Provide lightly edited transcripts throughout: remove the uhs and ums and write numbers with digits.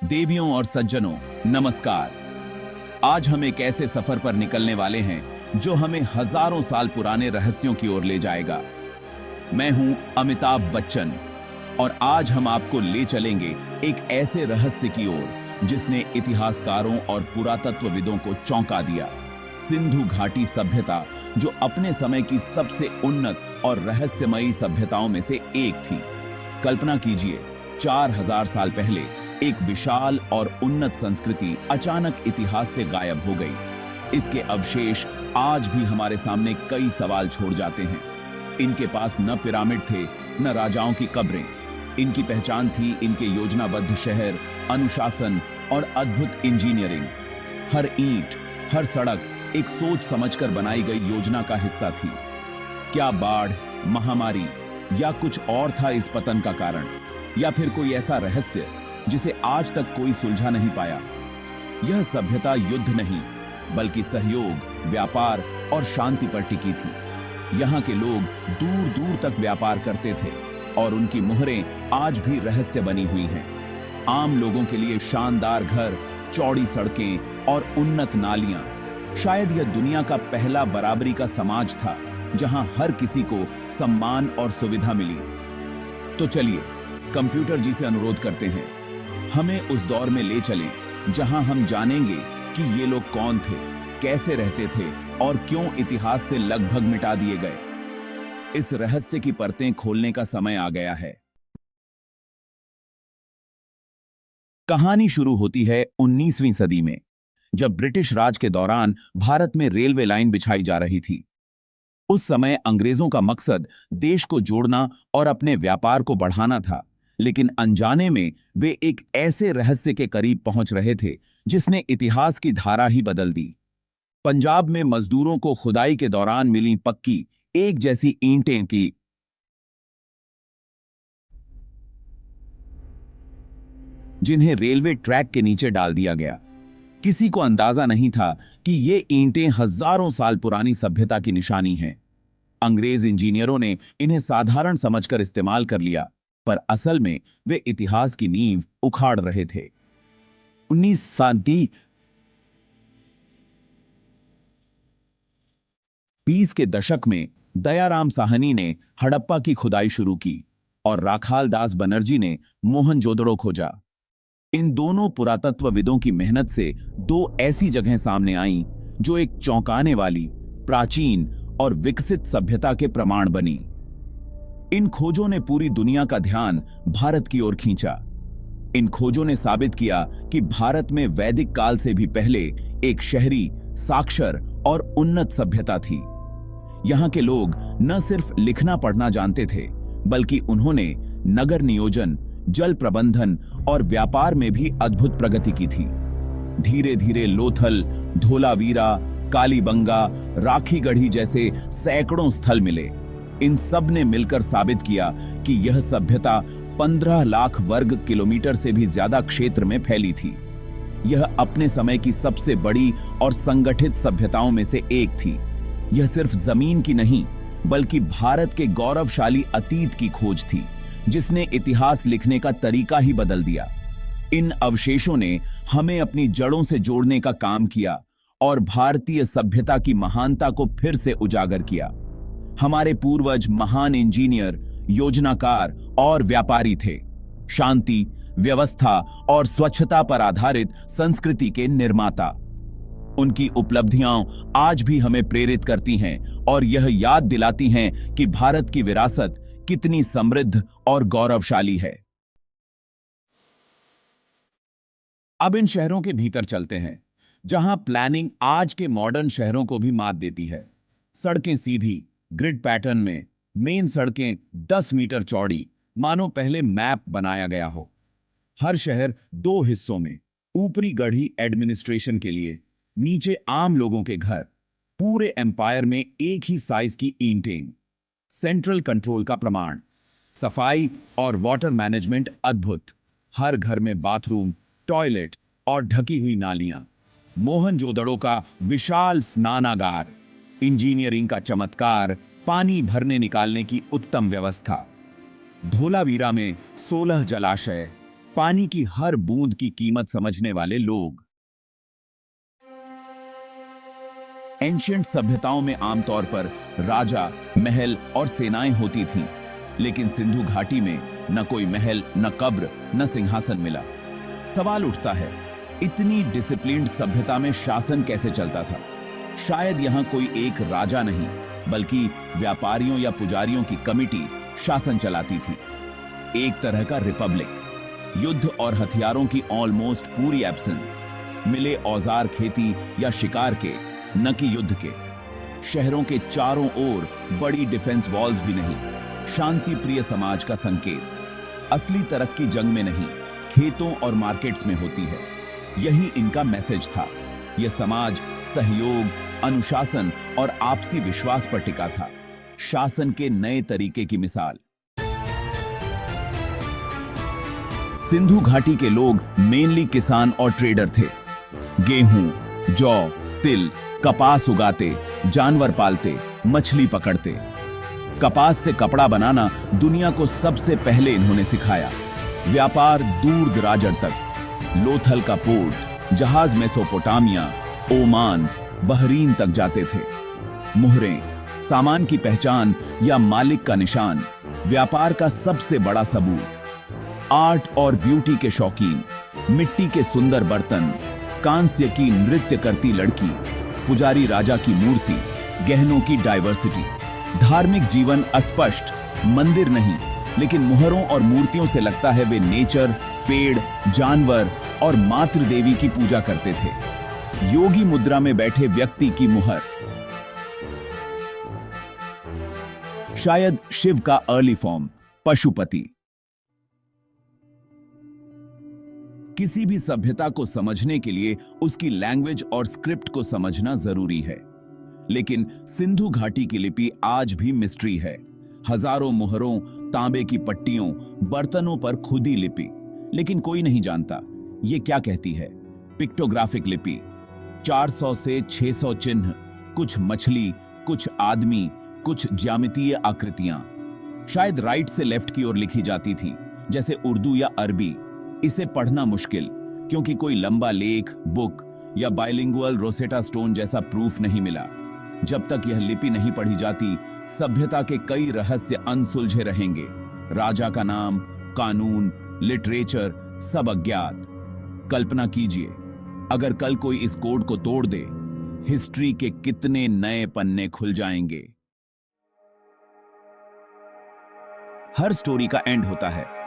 देवियों और सज्जनों, नमस्कार। आज हम एक ऐसे सफर पर निकलने वाले हैं जो हमें हजारों साल पुराने रहस्यों की ओर ले जाएगा। मैं हूं अमिताभ बच्चन और आज हम आपको ले चलेंगे एक ऐसे रहस्य की ओर जिसने इतिहासकारों और पुरातत्वविदों को चौंका दिया। सिंधु घाटी सभ्यता, जो अपने समय की सबसे उन्नत और रहस्यमयी सभ्यताओं में से एक थी। कल्पना कीजिए, 4000 साल पहले एक विशाल और उन्नत संस्कृति अचानक इतिहास से गायब हो गई। इसके अवशेष आज भी हमारे सामने कई सवाल छोड़ जाते हैं। इनके पास न पिरामिड थे, न राजाओं की कब्रें। इनकी पहचान थी इनके योजनाबद्ध शहर, अनुशासन और अद्भुत इंजीनियरिंग। हर ईंट, हर सड़क एक सोच समझकर बनाई गई योजना का हिस्सा थी। क्या बाढ़, महामारी या कुछ और था इस पतन का कारण, या फिर कोई ऐसा रहस्य जिसे आज तक कोई सुलझा नहीं पाया? यह सभ्यता युद्ध नहीं, बल्कि सहयोग, व्यापार और शांति पर टिकी थी। यहाँ के लोग दूर दूर तक व्यापार करते थे और उनकी मोहरें आज भी रहस्य बनी हुई हैं। आम लोगों के लिए शानदार घर, चौड़ी सड़कें और उन्नत नालियां। शायद यह दुनिया का पहला बराबरी का समाज था, जहां हर किसी को सम्मान और सुविधा मिली। तो चलिए कंप्यूटर जी से अनुरोध करते हैं, हमें उस दौर में ले चलें जहां हम जानेंगे कि ये लोग कौन थे, कैसे रहते थे और क्यों इतिहास से लगभग मिटा दिए गए। इस रहस्य की परतें खोलने का समय आ गया है। कहानी शुरू होती है 19वीं सदी में, जब ब्रिटिश राज के दौरान भारत में रेलवे लाइन बिछाई जा रही थी। उस समय अंग्रेजों का मकसद देश को जोड़ना और अपने व्यापार को बढ़ाना था, लेकिन अनजाने में वे एक ऐसे रहस्य के करीब पहुंच रहे थे जिसने इतिहास की धारा ही बदल दी। पंजाब में मजदूरों को खुदाई के दौरान मिली पक्की एक जैसी ईंटें की जिन्हें रेलवे ट्रैक के नीचे डाल दिया गया। किसी को अंदाजा नहीं था कि ये ईंटें हजारों साल पुरानी सभ्यता की निशानी हैं। अंग्रेज इंजीनियरों ने इन्हें साधारण समझकर इस्तेमाल कर लिया, पर असल में वे इतिहास की नींव उखाड़ रहे थे। 1920 के दशक में दयाराम साहनी ने हड़प्पा की खुदाई शुरू की और राखाल दास बनर्जी ने मोहनजोदड़ो खोजा। इन दोनों पुरातत्वविदों की मेहनत से दो ऐसी जगहें सामने आईं जो एक चौंकाने वाली, प्राचीन और विकसित सभ्यता के प्रमाण बनी। इन खोजों ने पूरी दुनिया का ध्यान भारत की ओर खींचा। इन खोजों ने साबित किया कि भारत में वैदिक काल से भी पहले एक शहरी, साक्षर और उन्नत सभ्यता थी। यहाँ के लोग न सिर्फ लिखना पढ़ना जानते थे, बल्कि उन्होंने नगर नियोजन, जल प्रबंधन और व्यापार में भी अद्भुत प्रगति की थी। धीरे धीरे लोथल, धोलावीरा, कालीबंगा, राखीगढ़ी जैसे सैकड़ों स्थल मिले। इन सब ने मिलकर साबित किया कि यह सभ्यता 15 लाख वर्ग किलोमीटर से भी ज्यादा क्षेत्र में फैली थी। यह अपने समय की सबसे बड़ी और संगठित सभ्यताओं में से एक थी। यह सिर्फ जमीन की नहीं, बल्कि भारत के गौरवशाली अतीत की खोज थी, जिसने इतिहास लिखने का तरीका ही बदल दिया। इन अवशेषों ने हमें अपनी जड़ों से जोड़ने का काम किया और भारतीय सभ्यता की महानता को फिर से उजागर किया। हमारे पूर्वज महान इंजीनियर, योजनाकार और व्यापारी थे। शांति, व्यवस्था और स्वच्छता पर आधारित संस्कृति के निर्माता। उनकी उपलब्धियां आज भी हमें प्रेरित करती हैं और यह याद दिलाती हैं कि भारत की विरासत कितनी समृद्ध और गौरवशाली है। अब इन शहरों के भीतर चलते हैं, जहां प्लानिंग आज के मॉडर्न शहरों को भी मात देती है। सड़कें सीधी, ग्रिड पैटर्न में, मेन सड़कें 10 मीटर चौड़ी, मानो पहले मैप बनाया गया हो। हर शहर 2 हिस्सों में, ऊपरी गढ़ी एडमिनिस्ट्रेशन के लिए, नीचे आम लोगों के घर। पूरे एम्पायर में एक ही साइज की ईंटें। सेंट्रल कंट्रोल का प्रमाण। सफाई और वाटर मैनेजमेंट अद्भुत। हर घर में बाथरूम, टॉयलेट और ढकी हुई नालियां। मोहनजोदड़ो का विशाल स्नानागार। इंजीनियरिंग का चमत्कार, पानी भरने निकालने की उत्तम व्यवस्था। धोलावीरा में 16 जलाशय। पानी की हर बूंद की कीमत समझने वाले लोग। एंशिएंट सभ्यताओं में आमतौर पर राजा, महल और सेनाएं होती थीं, लेकिन सिंधु घाटी में न कोई महल, न कब्र, न सिंहासन मिला। सवाल उठता है, इतनी डिसिप्लिन्ड सभ्यता में शासन कैसे चलता था? शायद यहां कोई एक राजा नहीं, बल्कि व्यापारियों या पुजारियों की कमिटी शासन चलाती थी। एक तरह का रिपब्लिक। युद्ध और हथियारों की ऑलमोस्ट पूरी एब्सेंस। मिले औजार खेती या शिकार के, न कि युद्ध के। शहरों के चारों ओर बड़ी डिफेंस वॉल्स भी नहीं। शांति प्रिय समाज का संकेत। असली तरक्की जंग में नहीं, खेतों और मार्केट्स में होती है। यही इनका मैसेज था। यह समाज सहयोग, अनुशासन और आपसी विश्वास पर टिका था। शासन के नए तरीके की मिसाल। सिंधु घाटी के लोग मेनली किसान और ट्रेडर थे। गेहूं, जौ, तिल, कपास उगाते, जानवर पालते, मछली पकड़ते। कपास से कपड़ा बनाना दुनिया को सबसे पहले इन्होंने सिखाया। व्यापार दूर दराजर तक। लोथल का पोर्ट, जहाज मेसोपोटामिया, ओमान, बहरीन तक जाते थे। मुहरें, सामान की पहचान या मालिक का निशान, व्यापार का सबसे बड़ा सबूत। आर्ट और ब्यूटी के शौकीन, मिट्टी के सुंदर बर्तन, कांस्य की नृत्य करती लड़की, पुजारी राजा की मूर्ति, गहनों की डाइवर्सिटी। धार्मिक जीवन अस्पष्ट, मंदिर नहीं, लेकिन मुहरों और मूर्तियों से लगता है वे नेचर, पेड़, जानवर और मातृ देवी की पूजा करते थे। योगी मुद्रा में बैठे व्यक्ति की मुहर, शायद शिव का अर्ली फॉर्म, पशुपति। किसी भी सभ्यता को समझने के लिए उसकी लैंग्वेज और स्क्रिप्ट को समझना जरूरी है। लेकिन सिंधु घाटी की लिपि आज भी मिस्ट्री है। हजारों मुहरों, तांबे की पट्टियों, बर्तनों पर खुदी लिपि, लेकिन कोई नहीं जानता ये क्या कहती है। पिक्टोग्राफिक लिपि, 400 से 600 चिन्ह, कुछ मछली, कुछ आदमी, कुछ ज्यामितीय आकृतियां। शायद राइट से लेफ्ट की ओर लिखी जाती थी, जैसे उर्दू या अरबी। इसे पढ़ना मुश्किल, क्योंकि कोई लंबा लेख, बुक या बाइलिंगुअल रोसेटा स्टोन जैसा प्रूफ नहीं मिला। जब तक यह लिपि नहीं पढ़ी जाती, सभ्यता के कई रहस्य अनसुलझे रहेंगे। राजा का नाम, कानून, लिटरेचर, सब अज्ञात। कल्पना कीजिए, अगर कल कोई इस कोड को तोड़ दे, हिस्ट्री के कितने नए पन्ने खुल जाएंगे। हर स्टोरी का एंड होता है।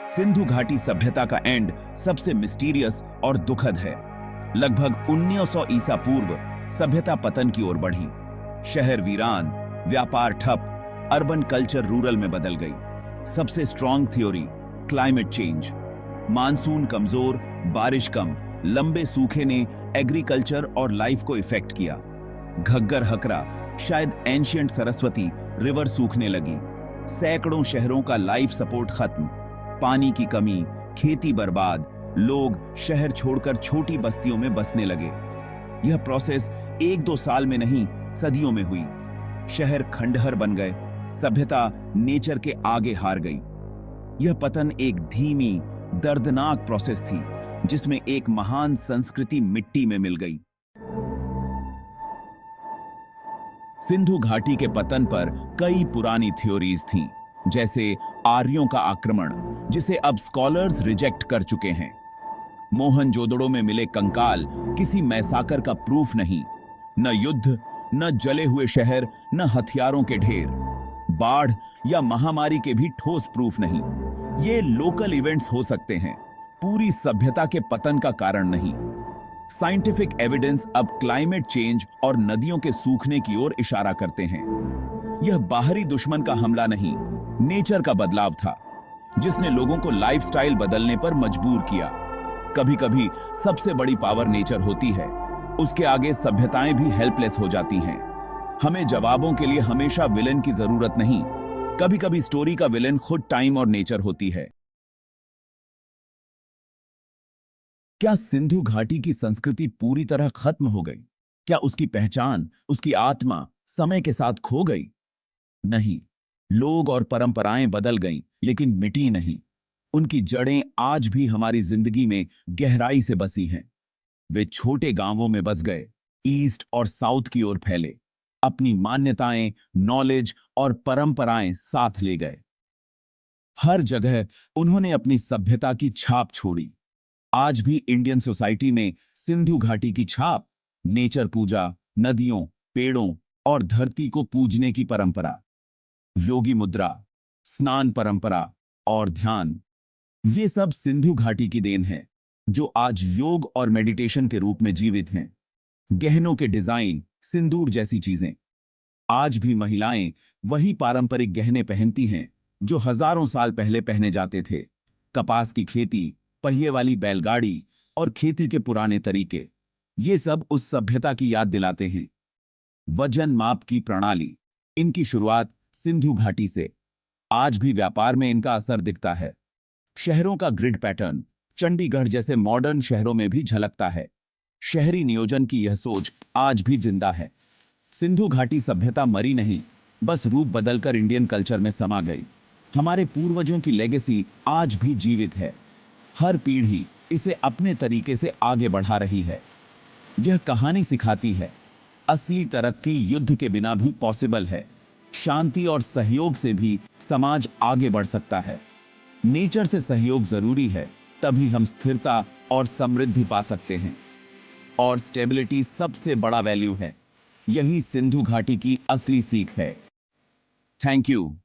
सिंधु घाटी सभ्यता का एंड सबसे मिस्टीरियस और दुखद है। लगभग 1900 ईसा पूर्व सभ्यता पतन की ओर बढ़ी। शहर वीरान, व्यापार ठप, अर्बन कल्चर रूरल में बदल गई। सबसे strong theory, climate change. Monsoon कमजोर, बारिश कम, लंबे सूखे ने एग्रीकल्चर और लाइफ को इफेक्ट किया। घग्गर हकरा, शायद एंशिएंट सरस्वती रिवर सूखने लगी। सैकड़ों शहरों का लाइफ सपोर्ट खत्म। पानी की कमी, खेती बर्बाद, लोग शहर छोड़कर छोटी बस्तियों में बसने लगे। यह प्रोसेस 1-2 साल में नहीं, सदियों में हुई। शहर खंडहर बन गए, सभ्यता नेचर के आगे हार गई। यह पतन एक धीमी, दर्दनाक प्रोसेस थी, जिसमें एक महान संस्कृति मिट्टी में मिल गई। सिंधु घाटी के पतन पर कई पुरानी थ्योरीज थीं, जैसे आर्यों का आक्रमण, जिसे अब स्कॉलर्स रिजेक्ट कर चुके हैं। मोहनजोदड़ो में मिले कंकाल किसी मैसाकर का प्रूफ नहीं। न युद्ध, न जले हुए शहर, न हथियारों के ढेर। बाढ़ या महामारी के भी ठोस प्रूफ नहीं। ये लोकल इवेंट्स हो सकते हैं, पूरी सभ्यता के पतन का कारण नहीं। साइंटिफिक एविडेंस अब क्लाइमेट चेंज और नदियों के सूखने की ओर इशारा करते हैं। यह बाहरी दुश्मन का हमला नहीं, नेचर का बदलाव था, जिसने लोगों को लाइफस्टाइल बदलने पर मजबूर किया। कभी-कभी सबसे बड़ी पावर नेचर होती है, उसके आगे सभ्यताएं भी हेल्पलेस हो जाती हैं। हमें जवाबों के लिए हमेशा विलेन की जरूरत नहीं, कभी-कभी स्टोरी का विलेन खुद टाइम और नेचर होती है। क्या सिंधु घाटी की संस्कृति पूरी तरह खत्म हो गई? क्या उसकी पहचान, उसकी आत्मा समय के साथ खो गई? नहीं, लोग और परंपराएं बदल गईं, लेकिन मिटी नहीं। उनकी जड़ें आज भी हमारी जिंदगी में गहराई से बसी हैं। वे छोटे गांवों में बस गए, ईस्ट और साउथ की ओर फैले, अपनी मान्यताएं, नॉलेज और परंपराएं साथ ले गए। हर जगह उन्होंने अपनी सभ्यता की छाप छोड़ी। आज भी इंडियन सोसाइटी में सिंधु घाटी की छाप, नेचर पूजा, नदियों, पेड़ों और धरती को पूजने की परंपरा, योगी मुद्रा, स्नान परंपरा और ध्यान, ये सब सिंधु घाटी की देन है, जो आज योग और मेडिटेशन के रूप में जीवित हैं। गहनों के डिजाइन, सिंदूर जैसी चीजें, आज भी महिलाएं वही पारंपरिक गहने पहनती हैं जो हजारों साल पहले पहने जाते थे। कपास की खेती, पहिए वाली बैलगाड़ी और खेती के पुराने तरीके, ये सब उस सभ्यता की याद दिलाते हैं। वजन माप की प्रणाली, इनकी शुरुआत सिंधु घाटी से। आज भी व्यापार में इनका असर दिखता है। शहरों का ग्रिड पैटर्न चंडीगढ़ जैसे मॉडर्न शहरों में भी झलकता है। शहरी नियोजन की यह सोच आज भी जिंदा है। सिंधु घाटी सभ्यता मरी नहीं, बस रूप बदलकर इंडियन कल्चर में समा गई। हमारे पूर्वजों की लेगेसी आज भी जीवित है। हर पीढ़ी इसे अपने तरीके से आगे बढ़ा रही है। यह कहानी सिखाती है, असली तरक्की युद्ध के बिना भी पॉसिबल है। शांति और सहयोग से भी समाज आगे बढ़ सकता है। नेचर से सहयोग जरूरी है, तभी हम स्थिरता और समृद्धि पा सकते हैं। और स्टेबिलिटी सबसे बड़ा वैल्यू है। यही सिंधु घाटी की असली सीख है। Thank you.